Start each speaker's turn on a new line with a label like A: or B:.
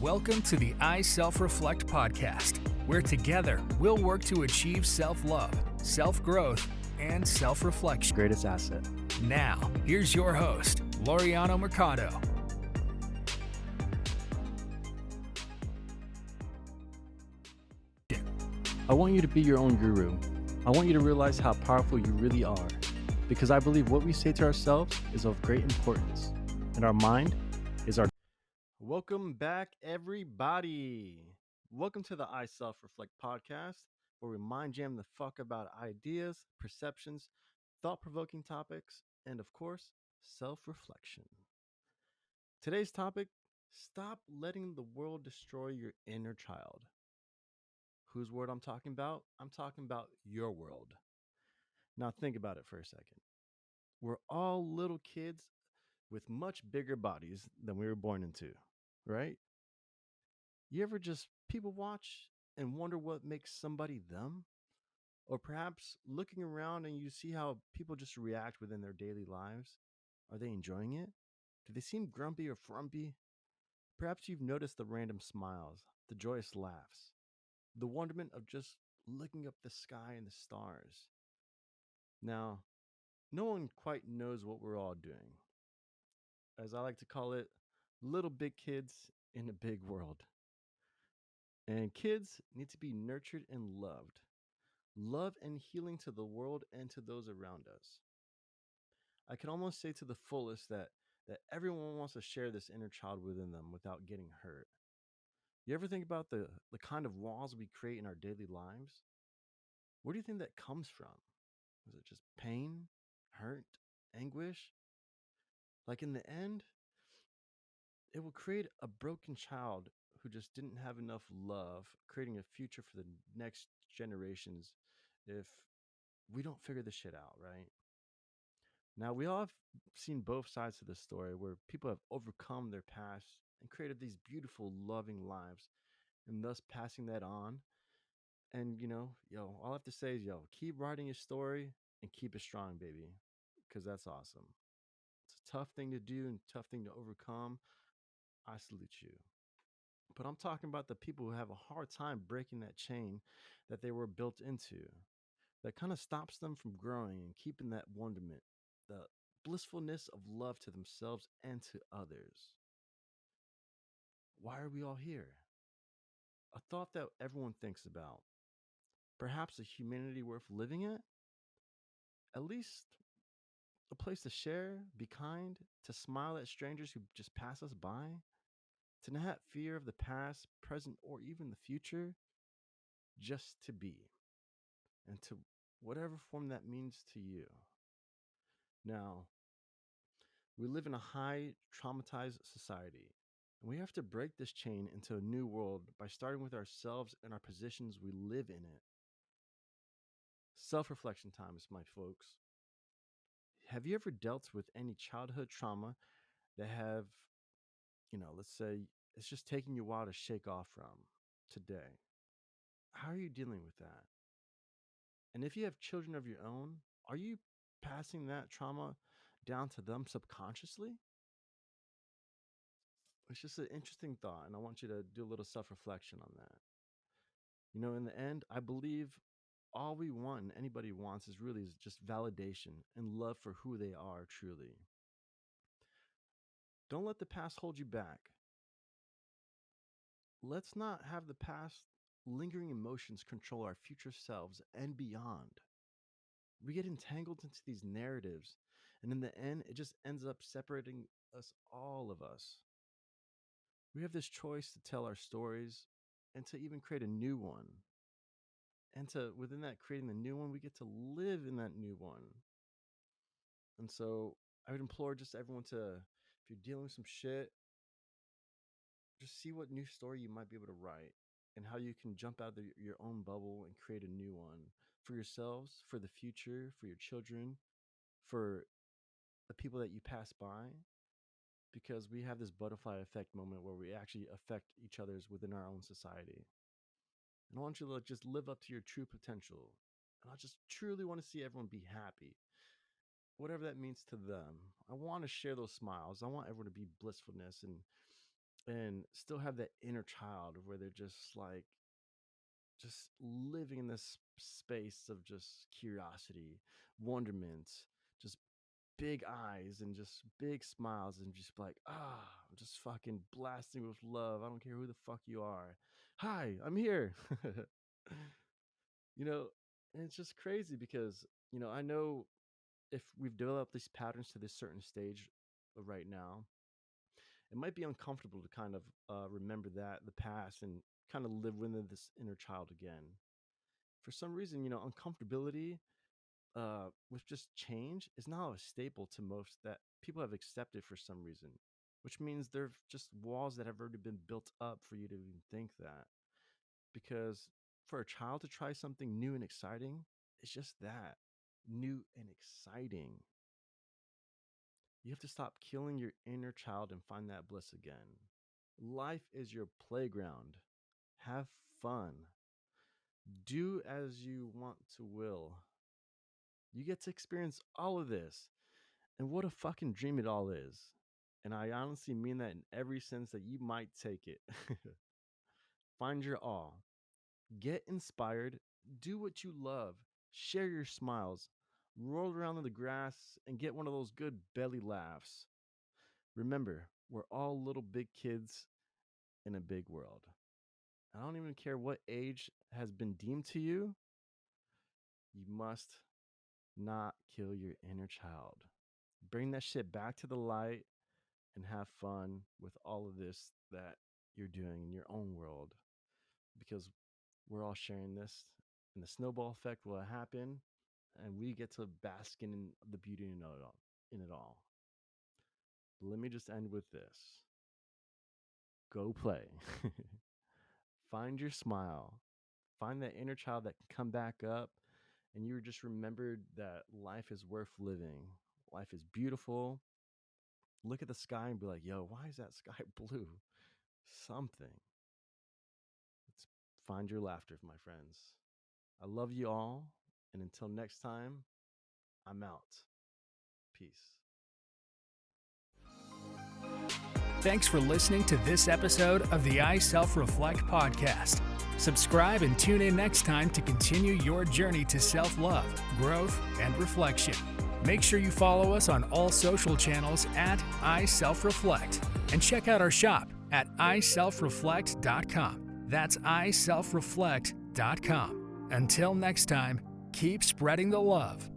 A: Welcome to the I Self Reflect podcast, where together we'll work to achieve self love, self growth, and self reflection.
B: Greatest asset.
A: Now, here's your host, Lauriano Mercado.
B: I want you to be your own guru. I want you to realize how powerful you really are, because I believe what we say to ourselves is of great importance, and our mind is our... Welcome back, everybody. Welcome to the I Self Reflect podcast, where we mind jam the fuck about ideas, perceptions, thought-provoking topics, and of course, self-reflection. Today's topic: stop letting the world destroy your inner child. Whose word I'm talking about? I'm talking about your world. Now think about it for a second. We're all little kids with much bigger bodies than we were born into, right? You ever just people watch and wonder what makes somebody them? Or perhaps looking around and you see how people just react within their daily lives? Are they enjoying it? Do they seem grumpy or frumpy? Perhaps you've noticed the random smiles, the joyous laughs, the wonderment of just looking up the sky and the stars. Now, no one quite knows what we're all doing. As I like to call it, little big kids in a big world. And kids need to be nurtured and loved. Love and healing to the world and to those around us. I can almost say to the fullest that everyone wants to share this inner child within them without getting hurt. You ever think about the kind of walls we create in our daily lives? Where do you think that comes from? Is it just pain, hurt, anguish? Like in the end, it will create a broken child who just didn't have enough love, creating a future for the next generations if we don't figure this shit out, right? Now, we all have seen both sides of the story where people have overcome their past and created these beautiful, loving lives and thus passing that on. And, all I have to say is, keep writing your story and keep it strong, baby, because that's awesome. It's a tough thing to do and tough thing to overcome. I salute you. But I'm talking about the people who have a hard time breaking that chain that they were built into, that kind of stops them from growing and keeping that wonderment, the blissfulness of love to themselves and to others. Why are we all here? A thought that everyone thinks about. Perhaps a humanity worth living at least a place to share, be kind, to smile at strangers who just pass us by, to not have fear of the past, present, or even the future, just to be, and to whatever form that means to you. Now, we live in a high traumatized society, and we have to break this chain into a new world by starting with ourselves and our positions we live in it. Self reflection times, my folks. Have you ever dealt with any childhood trauma that have, let's say it's just taking you a while to shake off from today? How are you dealing with that? And if you have children of your own, are you passing that trauma down to them subconsciously? It's just an interesting thought, and I want you to do a little self reflection on that. In the end, I believe all we want and anybody wants is really just validation and love for who they are truly. Don't let the past hold you back. Let's not have the past lingering emotions control our future selves and beyond. We get entangled into these narratives, and in the end, it just ends up separating all of us. We have this choice to tell our stories and to even create a new one. And to, within that, creating the new one, we get to live in that new one. And so I would implore just everyone to, if you're dealing with some shit, just see what new story you might be able to write and how you can jump out of your own bubble and create a new one for yourselves, for the future, for your children, for the people that you pass by, because we have this butterfly effect moment where we actually affect each other's within our own society. And I want you to just live up to your true potential. And I just truly want to see everyone be happy, whatever that means to them. I want to share those smiles. I want everyone to be blissfulness and and still have that inner child where they're just like, just living in this space of just curiosity, wonderment, just big eyes and just big smiles and just like, I'm just fucking blasting with love. I don't care who the fuck you are. Hi, I'm here. you know, and it's just crazy because, I know if we've developed these patterns to this certain stage right now, it might be uncomfortable to kind of remember the past and kind of live within this inner child again. For some reason, uncomfortability with just change is now a staple to most that people have accepted for some reason, which means there are just walls that have already been built up for you to even think that. Because for a child to try something new and exciting, it's just that, new and exciting. You have to stop killing your inner child and find that bliss again. Life is your playground. Have fun. Do as you want to will. You get to experience all of this. And what a fucking dream it all is. And I honestly mean that in every sense that you might take it. Find your awe. Get inspired. Do what you love. Share your smiles. Roll around in the grass and get one of those good belly laughs. Remember, we're all little big kids in a big world. I don't even care what age has been deemed to you. You must not kill your inner child. Bring that shit back to the light and have fun with all of this that you're doing in your own world, because we're all sharing this and the snowball effect will happen and we get to bask in the beauty in it all. But let me just end with this. Go play. Find your smile. Find that inner child that can come back up and you just remembered that life is worth living. Life is beautiful. Look at the sky and be like, yo, why is that sky blue? Something. Let's find your laughter, my friends. I love you all. And until next time, I'm out. Peace.
A: Thanks for listening to this episode of the I Self Reflect podcast. Subscribe and tune in next time to continue your journey to self-love, growth, and reflection. Make sure you follow us on all social channels at I Self Reflect and check out our shop at iselfreflect.com. That's iselfreflect.com. Until next time, keep spreading the love.